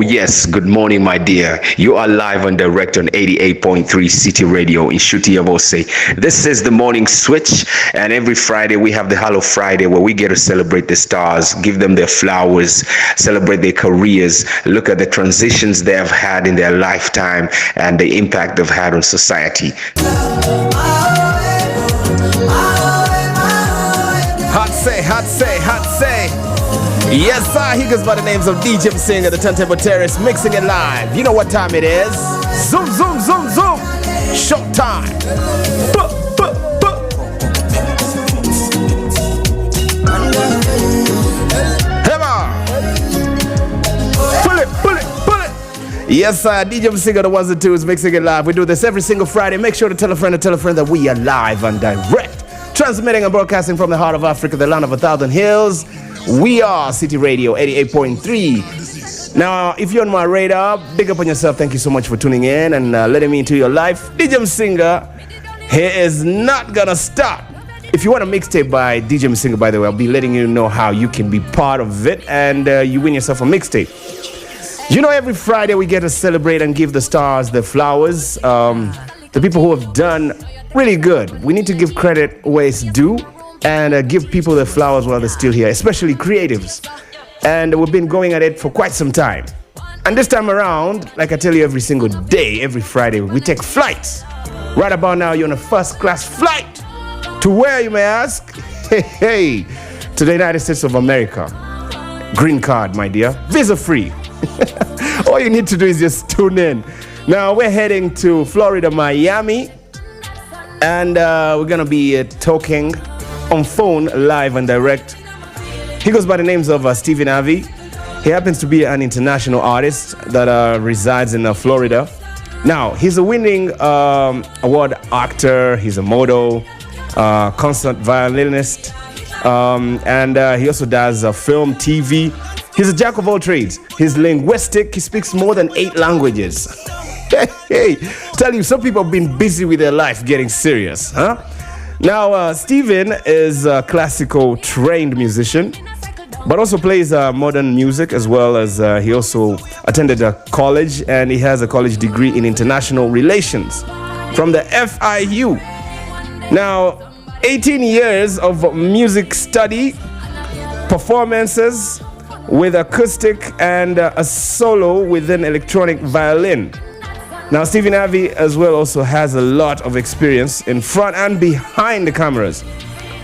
Oh, yes, good morning, my dear. You are live and direct on 88.3 City Radio in Shuti Avose. This is the morning switch, and every Friday we have the Hello Friday where we get to celebrate the stars, give them their flowers, celebrate their careers, look at the transitions they have had in their lifetime and the impact they've had on society. Hot say, hot say, hot say. Yes, sir. He goes by the names of DJ Singer, the Turntable Terrace, mixing it live. You know what time it is? Zoom, zoom, zoom, zoom. Showtime. Come on. Pull it, pull it, pull it. Yes, sir. DJ Singer, the ones and twos, mixing it live. We do this every single Friday. Make sure to tell a friend that we are live and direct. Transmitting and broadcasting from the heart of Africa, the land of 1,000 hills. We are Cityradio 88.3. Now, if you're on my radar, big up on yourself. Thank you so much for tuning in and letting me into your life. DJ Singer, he is not gonna stop. If you want a mixtape by DJ Singer, by the way, I'll be letting you know how you can be part of it and you win yourself a mixtape. You know, every Friday we get to celebrate and give the stars their flowers. The people who have done really good. We need to give credit where it's due and give people their flowers while they're still here, especially creatives. And we've been going at it for quite some time. And this time around, like I tell you every single day, every Friday, we take flights. Right about now, you're on a first-class flight. To where, you may ask? Hey, to the United States of America. Green card, my dear. Visa-free. All you need to do is just tune in. Now, we're heading to Florida, Miami. And we're going to be talking on phone, live and direct. He goes by the names of Stephen Avi. He happens to be an international artist that resides in Florida. Now, he's a winning award actor. He's a model, concert violinist, and he also does film, TV. He's a jack of all trades. He's linguistic. He speaks more than 8 languages. Hey, tell you, some people have been busy with their life getting serious, huh? Now, Stephen is a classical trained musician, but also plays modern music, as well as he also attended a college, and he has a college degree in international relations from the FIU. Now, 18 years of music study, performances with acoustic and a solo within electronic violin. Now, Stephen Avi as well also has a lot of experience in front and behind the cameras.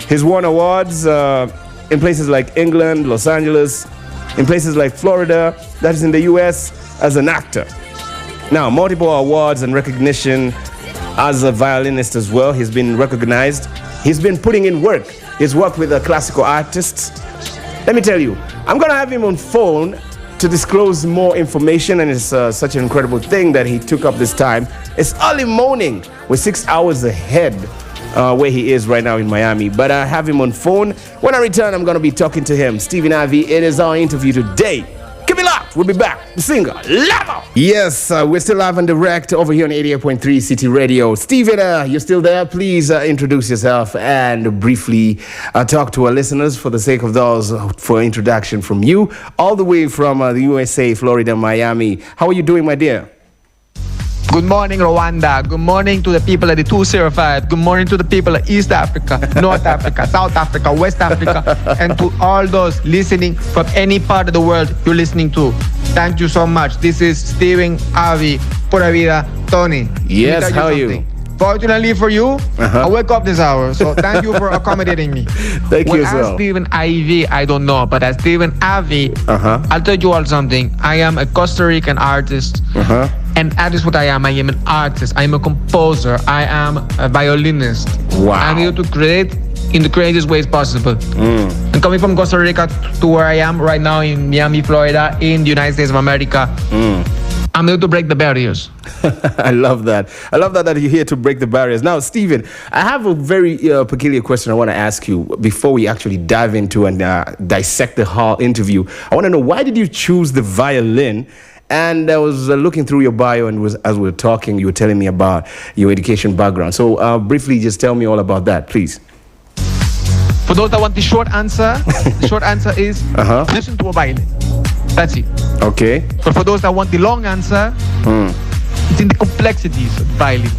He's won awards in places like England, Los Angeles, in places like Florida, that is in the US, as an actor. Now, multiple awards and recognition as a violinist as well. He's been recognized. He's been putting in work. He's worked with classical artists. Let me tell you, I'm going to have him on phone to disclose more information, and it's such an incredible thing that he took up this time. It's early morning. We're 6 hours ahead where he is right now in Miami, but I have him on phone. When I return, I'm going to be talking to him. Stephen Avi, it is our interview today. Keep it locked. We'll be back. The singer, Lava. Yes, we're still live and direct over here on 88.3 City Radio. Stephen, you're still there? Please introduce yourself and briefly talk to our listeners for the sake of those for introduction from you, all the way from the USA, Florida, Miami. How are you doing, my dear? Good morning, Rwanda. Good morning to the people at the 205. Good morning to the people of East Africa, North Africa, South Africa, West Africa, and to all those listening from any part of the world you're listening to. Thank you so much. This is Stephen Avi, Pura Vida, Tony. Yes, how are you? Fortunately for you, I wake up this hour, so thank you for accommodating me. Thank you as well. As Stephen Ivy, I don't know, but as Stephen Avi, I'll tell you all something. I am a Costa Rican artist, and that is what I am. I am an artist. I am a composer. I am a violinist. Wow. I'm here to create in the craziest ways possible. And coming from Costa Rica to where I am right now in Miami, Florida, in the United States of America, I'm here to break the barriers. I love that. I love that you're here to break the barriers. Now, Stephen, I have a very peculiar question I want to ask you before we actually dive into and dissect the whole interview. I want to know, why did you choose the violin? And I was looking through your bio, and as we were talking, you were telling me about your education background. So briefly, just tell me all about that, please. For those that want the short answer is listen to a violin. That's it. Okay. But for those that want the long answer, it's in the complexities of the violin.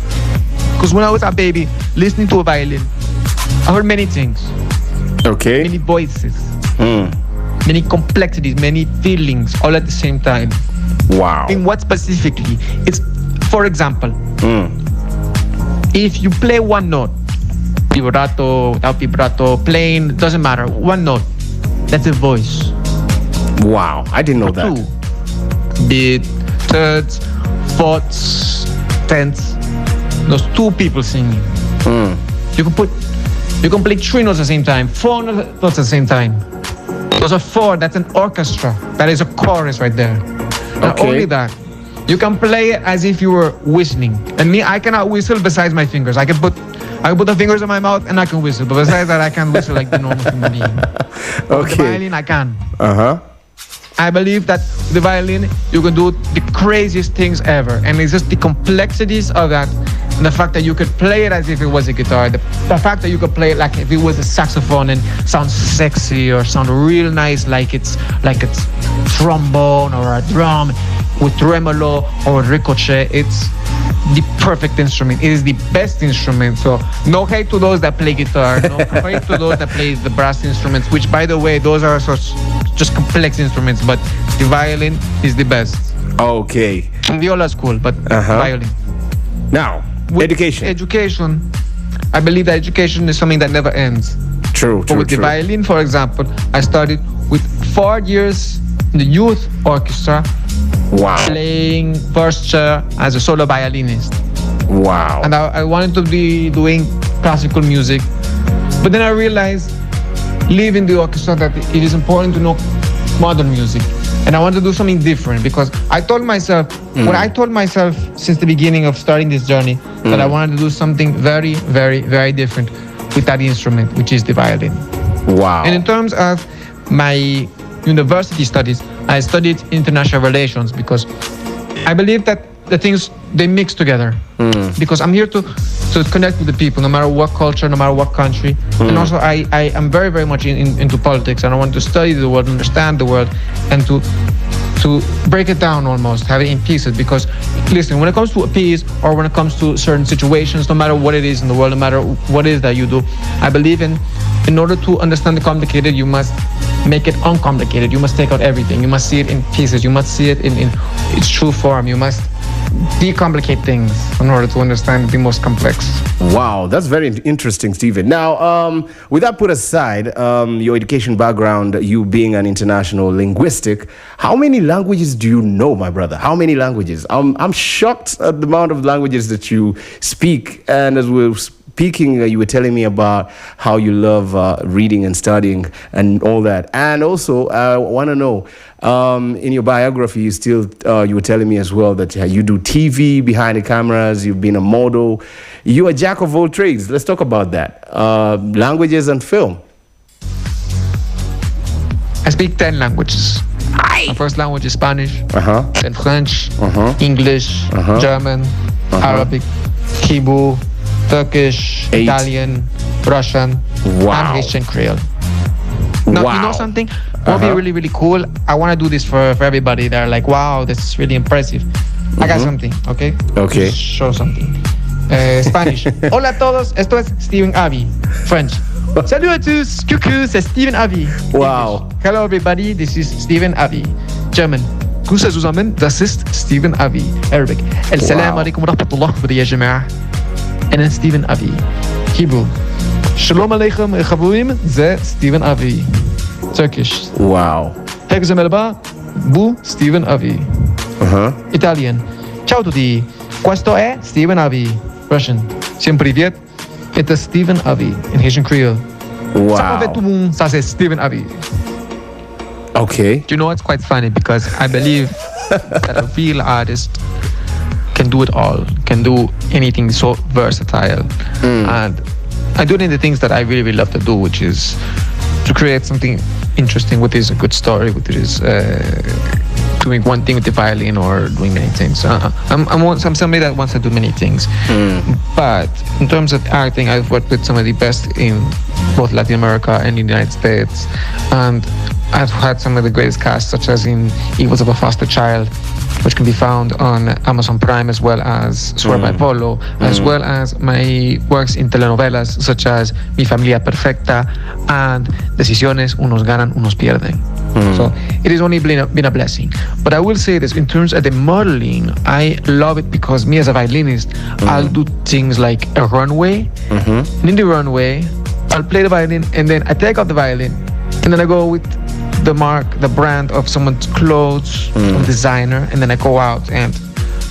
Because when I was a baby, listening to a violin, I heard many things. Okay. Many voices. Many complexities, many feelings, all at the same time. Wow. In what specifically? It's, for example, if you play one note, vibrato, without vibrato, plain, doesn't matter, one note, that's a voice. Wow, I didn't know that. Two, beat, thirds, fourths, tenths. Those two people singing. You can play three notes at the same time, four notes at the same time. Those are four. That's an orchestra. That is a chorus right there. Not only that, you can play it as if you were whistling. And me, I cannot whistle besides my fingers. I can put the fingers in my mouth and I can whistle. But besides that, I can't whistle like the normal human being. With the violin, I can. I believe that the violin, you can do the craziest things ever. And it's just the complexities of that. And the fact that you could play it as if it was a guitar. The fact that you could play it like if it was a saxophone and sound sexy or sound real nice like it's trombone or a drum with tremolo or ricochet. It's the perfect instrument. It is the best instrument. So no hate to those that play guitar. No hate to those that play the brass instruments, which by the way, those are just complex instruments, but the violin is the best. Okay. And viola is cool, but violin. Now, with education. I believe that education is something that never ends. True. But with the violin, for example, I started with 4 years in the youth orchestra. Wow. Playing first chair as a solo violinist. Wow. And I wanted to be doing classical music. But then I realized, leaving the orchestra, that it is important to know modern music. And I wanted to do something different because I told myself, since the beginning of starting this journey, that I wanted to do something very, very, very different with that instrument, which is the violin. Wow. And in terms of my university studies, I studied international relations because I believe that the things, they mix together. Because I'm here to connect with the people, no matter what culture, no matter what country. And also I am very, very much into politics, and I want to study the world, understand the world, and to break it down almost, have it in pieces. Because listen, when it comes to a piece or when it comes to certain situations, no matter what it is in the world, no matter what it is that you do, I believe in order to understand the complicated, you must make it uncomplicated. You must take out everything. You must see it in pieces. You must see it in its true form. You must decomplicate things in order to understand the most complex. Wow, that's very interesting, Stephen. Now, with that put aside, your education background, you being an international linguistic, how many languages do you know, my brother? How many languages? I'm shocked at the amount of languages that you speak. And as we're speaking, you were telling me about how you love reading and studying and all that. And also, I want to know, in your biography, you were telling me as well that you do TV behind the cameras, you've been a model, you're a jack of all trades. Let's talk about that. Languages and film. I speak 10 languages. My first language is Spanish, then French, English, German, Arabic, Hebrew, Turkish, Italian, Russian, and Haitian Creole. Now, you know something? What would be really, really cool? I want to do this for everybody that are like, wow, this is really impressive. I got something, okay? Okay. Just show something. Spanish. Hola a todos, esto es Stephen Avi. French. Salut à tous, coucou, c'est Stephen Avi. Wow. English. Hello everybody, this is Stephen Avi. German. Grüße zusammen, das ist Stephen Avi. Arabic. Assalamu alaikum wa rahmatullah wa ya jama'a. And then Stephen Avi. Hebrew. Shalom aleichem chavurim, ze Stephen Avi. Turkish. Wow. Hegze melba, bu Stephen Avi. Italian. Ciao tutti. Questo è Stephen Avi. Russian. Всем привет. Это Stephen Avi in Haitian Creole. Wow. Ça c'est Stephen Avi. Okay. You know, it's quite funny because I believe that a real artist can do it all, can do anything, so versatile. And I do it in the things that I really, really love to do, which is to create something interesting, which is a good story, which is doing one thing with the violin or doing many things. I'm somebody that wants to do many things. But in terms of acting, I've worked with some of the best in both Latin America and the United States. And I've had some of the greatest casts, such as in Evils of a Foster Child, which can be found on Amazon Prime, as well as Swear by Polo, as well as my works in telenovelas, such as Mi Familia Perfecta and Decisiones, Unos Ganan, Unos Pierden. So it has only been a blessing. But I will say this, in terms of the modeling, I love it because me as a violinist, I'll do things like a runway. And in the runway, I'll play the violin, and then I take off the violin, and then I go with the brand of someone's clothes, of designer, and then I go out and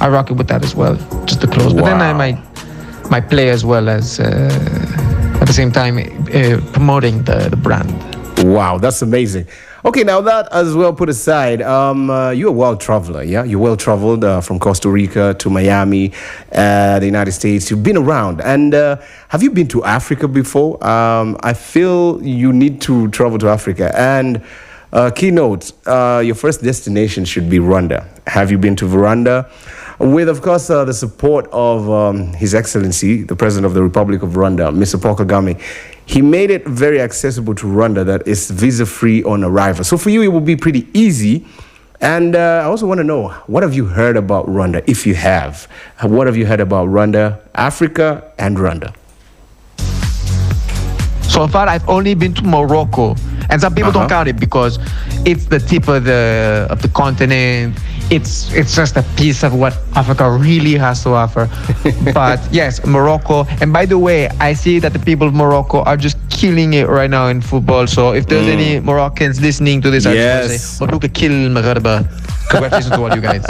I rock it with that as well, just the clothes. But then I might play as well as at the same time promoting the brand. Wow, that's amazing. Okay, now that as well put aside, you're a world traveler, yeah? You're well traveled from Costa Rica to Miami, the United States. You've been around. And have you been to Africa before? I feel you need to travel to Africa. And keynote, your first destination should be Rwanda. Have you been to Rwanda? With, of course, the support of His Excellency, the President of the Republic of Rwanda, Mr. Paul Kagame. He made it very accessible to Rwanda that it's visa-free on arrival. So for you, it will be pretty easy. And I also want to know, what have you heard about Rwanda, if you have? What have you heard about Rwanda, Africa, and Rwanda? So far, I've only been to Morocco. And some people don't count it because it's the tip of the continent. It's just a piece of what Africa really has to offer. But yes, Morocco. And by the way, I see that the people of Morocco are just killing it right now in football. So if there's any Moroccans listening to this, I just want to say, kill Maghreba. Congratulations to all you guys.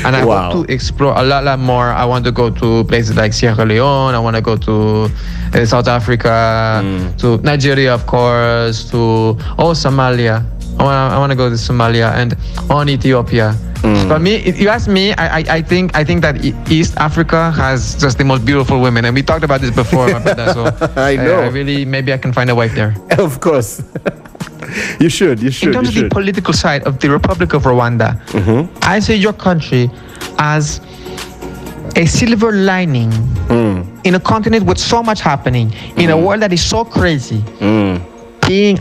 And I want to explore a lot more. I want to go to places like Sierra Leone. I want to go to South Africa, to Nigeria, of course, to Somalia. I want to go to Somalia and on Ethiopia. For me, if you ask me, I think that East Africa has just the most beautiful women, and we talked about this before, my brother. So I know. Maybe I can find a wife there. Of course. You should. In terms of the political side of the Republic of Rwanda, I see your country as a silver lining in a continent with so much happening, in a world that is so crazy, being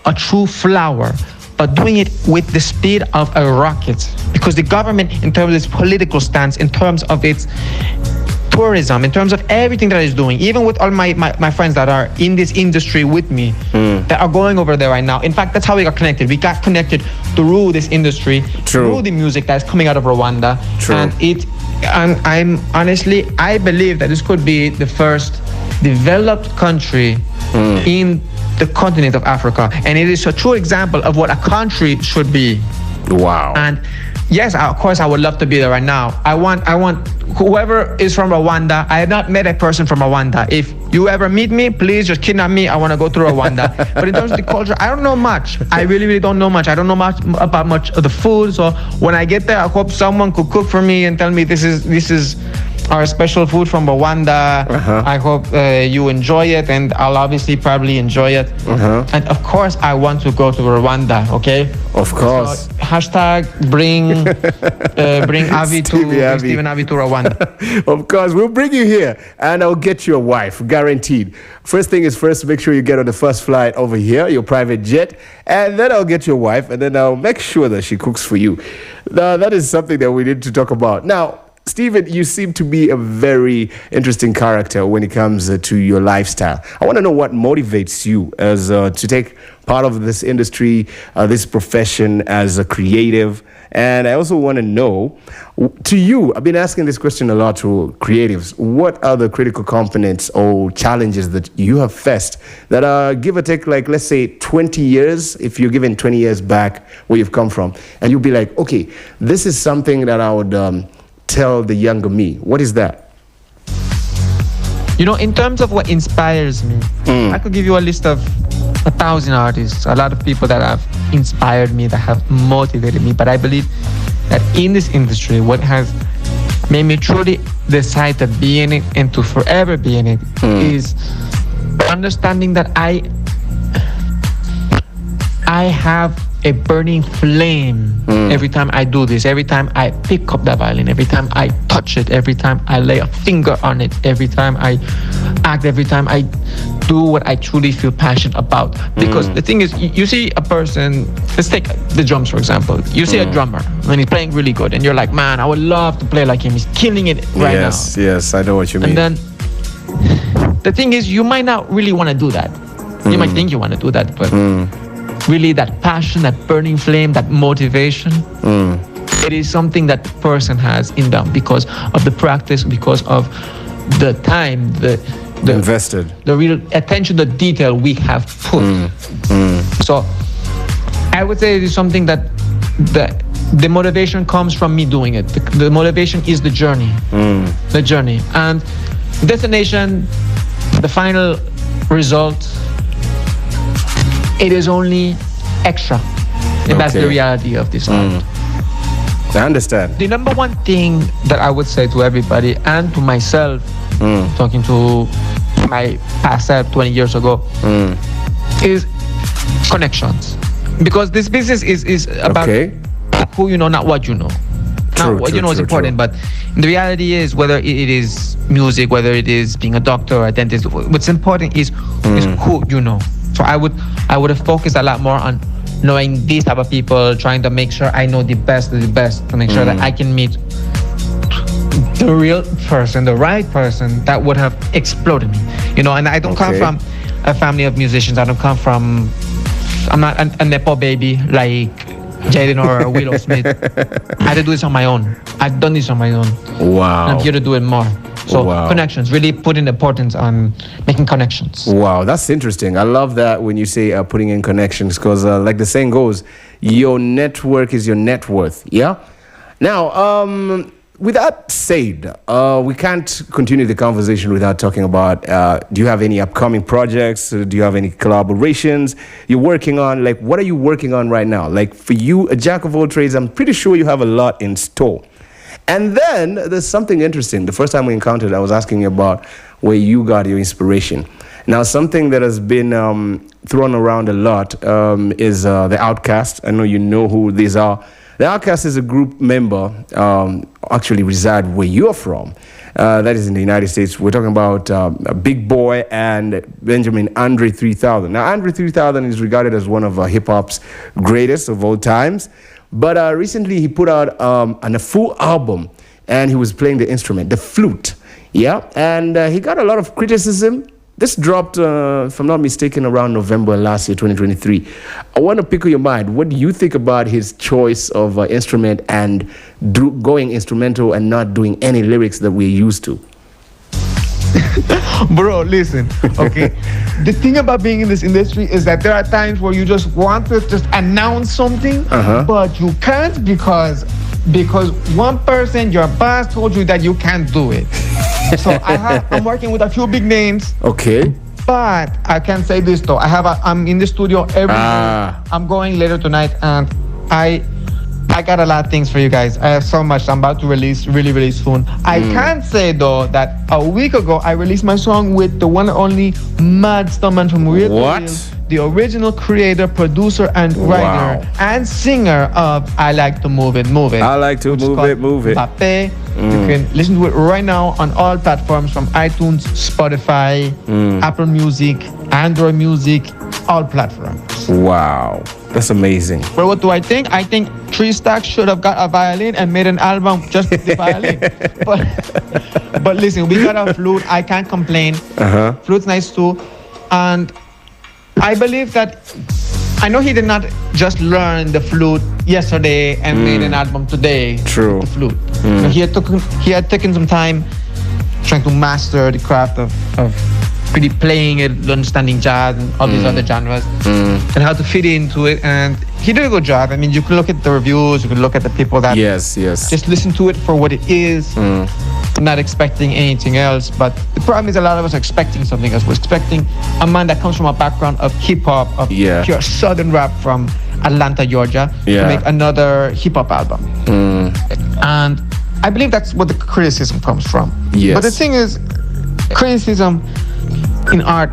a true flower, but doing it with the speed of a rocket. Because the government, in terms of its political stance, in terms of its tourism, in terms of everything that it's doing, even with all my friends that are in this industry with me, that are going over there right now. In fact, that's how we got connected. We got connected through this industry, through the music that's coming out of Rwanda. And I'm honestly, I believe that this could be the first developed country in the continent of Africa. And it is a true example of what a country should be. Wow. And yes, of course, I would love to be there right now. I want whoever is from Rwanda. I have not met a person from Rwanda. If you ever meet me, please just kidnap me. I want to go to Rwanda. But in terms of the culture, I don't know much. I really don't know much. I don't know much about much of the food. So when I get there, I hope someone could cook for me and tell me this is our special food from Rwanda. I hope you enjoy it, and I'll obviously probably enjoy it. And of course, I want to go to Rwanda. Okay. Of course. So, hashtag bring Avi to Stephen Avi to Rwanda. Of course, we'll bring you here, and I'll get you a wife, guaranteed. First thing is first, make sure you get on the first flight over here, your private jet, and then I'll get your wife, and then I'll make sure that she cooks for you. Now, that is something that we need to talk about. Now, Stephen, you seem to be a very interesting character when it comes to your lifestyle. I want to know what motivates you as to take part of this industry, this profession as a creative. And I also want to know, to you, I've been asking this question a lot to creatives. What are the critical components or challenges that you have faced that are, give or take, like, let's say 20 years, if you're given 20 years back where you've come from, and you'll be like, okay, this is something that I would tell the younger me. What is that? You know, in terms of what inspires me, I could give you a list of 1,000 artists, a lot of people that have inspired me, that have motivated me. But I believe that in this industry, what has made me truly decide to be in it and to forever be in it is understanding that I have a burning flame every time I do this, every time I pick up that violin, every time I touch it, every time I lay a finger on it, every time I act, every time I do what I truly feel passionate about. Because the thing is, you see a person, let's take the drums for example. You see a drummer and he's playing really good and you're like, man, I would love to play like him. He's killing it right now. Yes, I know what you mean. And then the thing is, you might not really want to do that. You might think you want to do that, but really that passion, that burning flame, that motivation, it is something that the person has in them because of the practice, because of the time, the invested, the real attention, the detail we have put. So I would say it is something that the motivation comes from me doing it. The motivation is the journey, and destination, the final result, it is only extra. And that's the reality of this art. I understand. The number one thing that I would say to everybody and to myself, talking to my past self 20 years ago, is connections. Because this business is about who you know, not what you know. Now, what you know is important, but the reality is, whether it is music, whether it is being a doctor or a dentist, what's important is who you know. So I would have focused a lot more on knowing these type of people, trying to make sure I know the best of the best, to make sure that I can meet the real person, the right person that would have exploded me. You know, and I don't come from a family of musicians. I don't come from, I'm not a Nepo baby like Jaden or Willow Smith. I had to do this on my own. I've done this on my own. Wow. And I'm here to do it more. So connections, really putting importance on making connections. Wow, that's interesting. I love that when you say putting in connections, because like the saying goes, your network is your net worth. Yeah. Now, with that said, we can't continue the conversation without talking about, do you have any upcoming projects? Do you have any collaborations you're working on? Like, what are you working on right now? Like, for you, a jack of all trades, I'm pretty sure you have a lot in store. And then there's something interesting. The first time we encountered, I was asking you about where you got your inspiration. Now, something that has been thrown around a lot is the Outcast. I know you know who these are. The Outcast is a group member, actually reside where you're from. That is in the United States. We're talking about Big Boy and Benjamin Andre 3000. Now, Andre 3000 is regarded as one of hip-hop's greatest of all times. But recently he put out a full album, and he was playing the instrument, the flute. Yeah, and he got a lot of criticism. This dropped, if I'm not mistaken, around November last year, 2023. I want to pick your mind. What do you think about his choice of instrument and going instrumental and not doing any lyrics that we're used to? Bro, listen, okay. The thing about being in this industry is that there are times where you just want to just announce something, but you can't because one person, your boss, told you that you can't do it. So I'm working with a few big names. Okay. But I can say this though. I'm in the studio every day. I'm going later tonight, and I got a lot of things for you guys. I have so much I'm about to release really soon. I can say though that a week ago I released my song with the one and only Mad Stuntman from Real to Real, the original creator, producer, and writer and singer of I Like to Move It, Move It. I Like to Move It. Pape. You can listen to it right now on all platforms, from iTunes, Spotify, Apple Music, Android Music, all platforms. Wow, that's amazing. But what do I think? I think 3 Stacks should have got a violin and made an album just with the violin. But listen, we got a flute. I can't complain. Flute's nice too. And I believe that, I know he did not just learn the flute yesterday and made an album today. True. With the flute. So he had taken some time trying to master the craft of really playing it, understanding jazz and all these other genres, and how to fit into it. And he did a good job. I mean, you can look at the reviews, you can look at the people that just listen to it for what it is, not expecting anything else. But the problem is, a lot of us are expecting something else. We're expecting a man that comes from a background of hip-hop, of pure southern rap from Atlanta, Georgia, to make another hip-hop album. And I believe that's what the criticism comes from. But the thing is, criticism in art,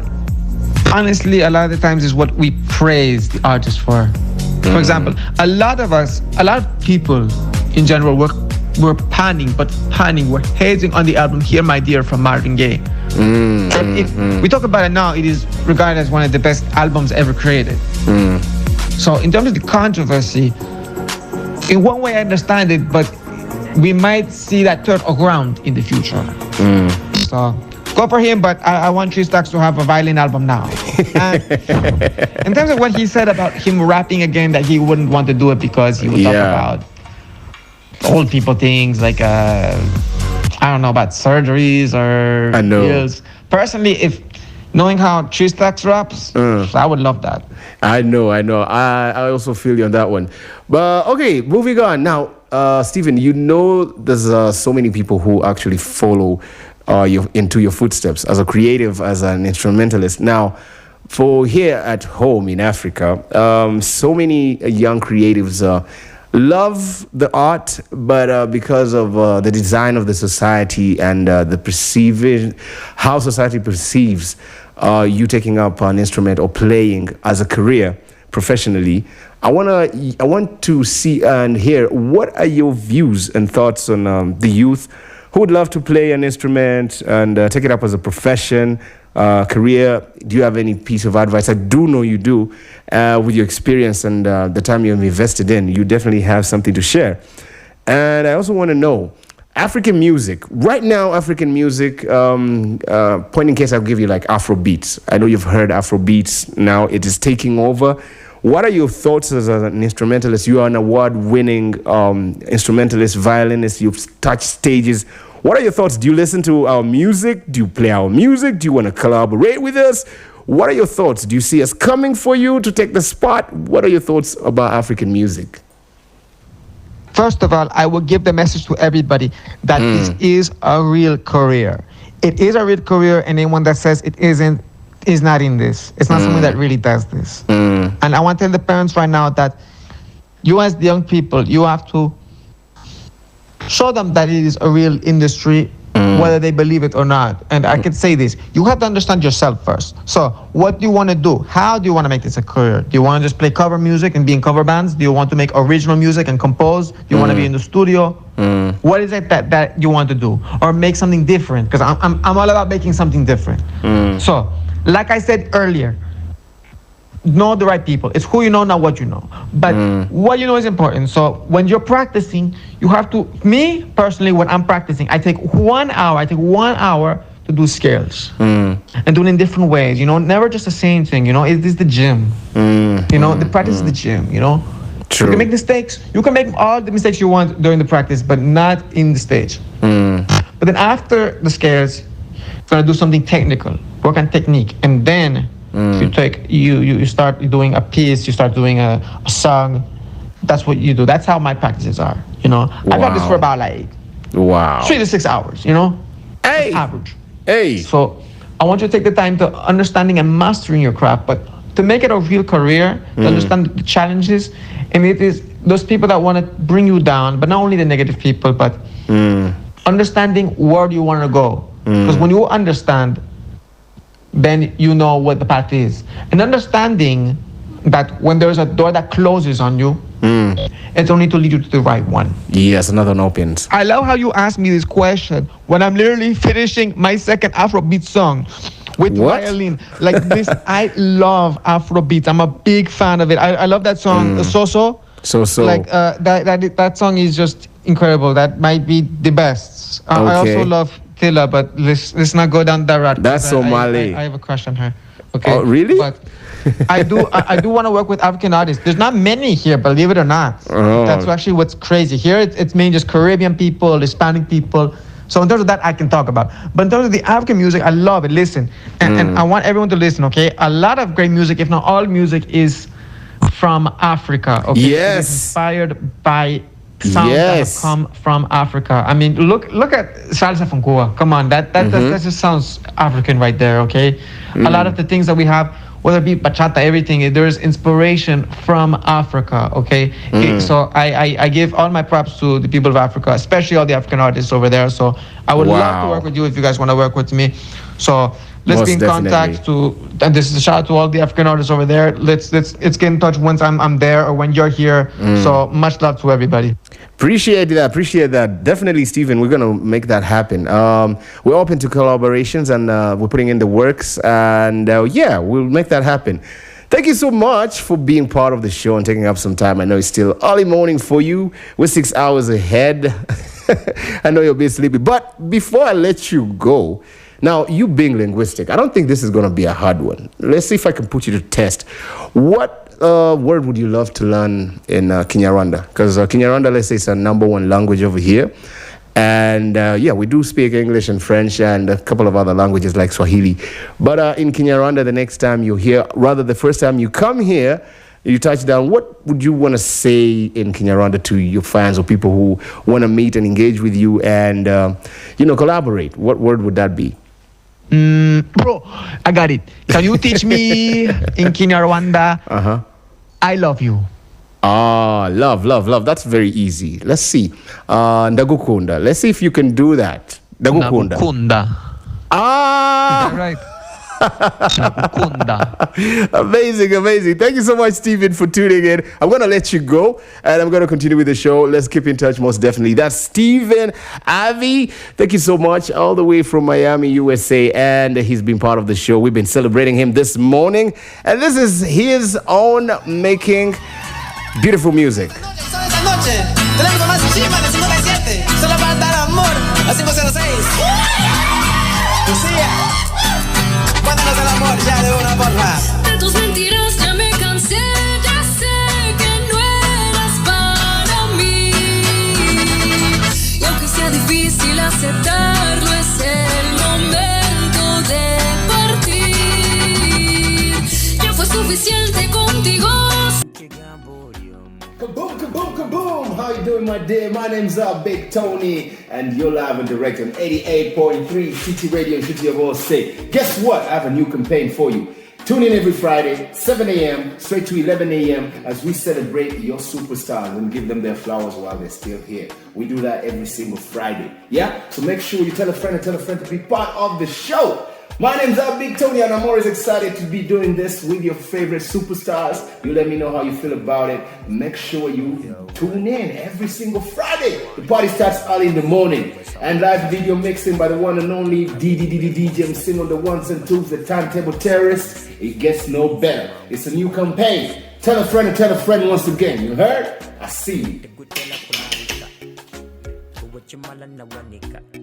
honestly, a lot of the times is what we praise the artist for. For example, a lot of people in general were panning, we're hating on the album Here My Dear from Marvin Gaye. We talk about it now, it is regarded as one of the best albums ever created. So in terms of the controversy, in one way I understand it, but we might see that turn around in the future. So go for him, but I want Tree Stacks to have a violin album now. And in terms of what he said about him rapping again, that he wouldn't want to do it because he would talk about old people things, like I don't know, about surgeries or pills. Personally, if knowing how Tree Stacks raps, I would love that. I know. I also feel you on that one. But okay, moving on. Now, Stephen, you know there's so many people who actually follow into your footsteps as a creative, as an instrumentalist. Now, for here at home in Africa, so many young creatives love the art, but because of the design of the society and how society perceives you taking up an instrument or playing as a career professionally, I want to see and hear what are your views and thoughts on the youth who would love to play an instrument and take it up as a profession, career. Do you have any piece of advice? I do know you do. With your experience and the time you've invested in, you definitely have something to share. And I also want to know, African music, right now, African music, point in case I'll give you like Afro beats. I know you've heard Afro beats now, it is taking over. What are your thoughts as an instrumentalist? You are an award-winning instrumentalist, violinist. You've touched stages. What are your thoughts? Do you listen to our music? Do you play our music? Do you want to collaborate with us? What are your thoughts? Do you see us coming for you to take the spot? What are your thoughts about African music? First of all, I will give the message to everybody that this is a real career. It is a real career, and anyone that says it isn't is not in this. It's not someone that really does this. And I want to tell the parents right now that you as the young people, you have to show them that it is a real industry, whether they believe it or not. And I can say this, you have to understand yourself first. So what do you want to do? How do you want to make this a career? Do you want to just play cover music and be in cover bands? Do you want to make original music and compose? Do you want to be in the studio? What is it that you want to do? Or make something different? Because I'm all about making something different. So, like I said earlier, know the right people. It's who you know, not what you know. But what you know is important. So when you're practicing, you have to, me personally, when I'm practicing, I take 1 hour to do scales. And do it in different ways, you know, never just the same thing, you know, it is the gym. You know, the practice is the gym, you know. True. You can make mistakes. You can make all the mistakes you want during the practice, but not in the stage. But then after the scales, you're gonna do something technical, work on technique, and then you start doing a piece, you start doing a song. That's what you do. That's how my practices are, you know. I practice for about like 3 to 6 hours, you know. That's average. So I want you to take the time to understanding and mastering your craft, but to make it a real career, to understand the challenges, and it is those people that want to bring you down, but not only the negative people, but understanding where do you want to go. Because when you understand, then you know what the path is. And understanding that when there's a door that closes on you, it's only to lead you to the right one. Yes, another one opens. I love how you asked me this question when I'm literally finishing my second Afrobeat song with violin. Like this, I love Afrobeat. I'm a big fan of it. I love that song, So. Like that song is just incredible. That might be the best. I also love Tilla, but let's not go down that route. That's Somali. I have a crush on her. Okay. Oh, really? But I do want to work with African artists. There's not many here, believe it or not. That's actually what's crazy. Here it's mainly just Caribbean people, Hispanic people. So in terms of that, I can talk about. But in terms of the African music, I love it. Listen, and I want everyone to listen. Okay, a lot of great music, if not all music, is from Africa. Okay, yes, it's inspired by sounds that have come from Africa. I mean, look at salsa from Cuba. Come on, that just sounds African right there. Okay, a lot of the things that we have, whether it be bachata, everything, there is inspiration from Africa. Okay, so I give all my props to the people of Africa, especially all the African artists over there. So I would love to work with you if you guys want to work with me. So Let's Most be in contact and this is a shout out to all the African artists over there. Let's get in touch once I'm there or when you're here. So much love to everybody. Appreciate that. Definitely, Stephen, we're going to make that happen. We're open to collaborations, and we're putting in the works, and we'll make that happen. Thank you so much for being part of the show and taking up some time. I know it's still early morning for you. We're 6 hours ahead. I know you're a bit sleepy, but before I let you go, now, you being linguistic, I don't think this is going to be a hard one. Let's see if I can put you to test. What word would you love to learn in Kinyarwanda? Because Kinyarwanda, let's say, is our #1 language over here. And we do speak English and French and a couple of other languages like Swahili. But in Kinyarwanda, the next time you're here, rather the first time you come here, you touch down, what would you want to say in Kinyarwanda to your fans or people who want to meet and engage with you and, collaborate? What word would that be? Bro, I got it. Can you teach me in Kinyarwanda? I love you. Love. That's very easy. Let's see. Ndagukunda. Let's see if you can do that. Ndagukunda. Right. Amazing. Thank you so much, Stephen, for tuning in. I'm going to let you go and I'm going to continue with the show. Let's keep in touch, most definitely. That's Stephen Avi. Thank you so much, all the way from Miami, USA. And he's been part of the show. We've been celebrating him this morning. And this is his own making beautiful music. De tus mentiras ya me cansé, ya sé que no eras para mí. Y aunque sea difícil aceptarlo, es el momento de partir. Ya fue suficiente contigo. Kaboom! How you doing, my dear? My name's Big Tony, and you're live and direct on 88.3 Cityradio, City of All State. Guess what? I have a new campaign for you. Tune in every Friday, 7 a.m. straight to 11 a.m. as we celebrate your superstars and give them their flowers while they're still here. We do that every single Friday. Yeah? So make sure you tell a friend to be part of the show. My name's Big Tony, and I'm always excited to be doing this with your favorite superstars. You let me know how you feel about it. Make sure you tune in every single Friday. The party starts early in the morning. And live video mixing by the one and only DJ MC on the ones and twos, the Turntable Terrorist. It gets no better. It's a new campaign. Tell a friend once again. You heard? I see you.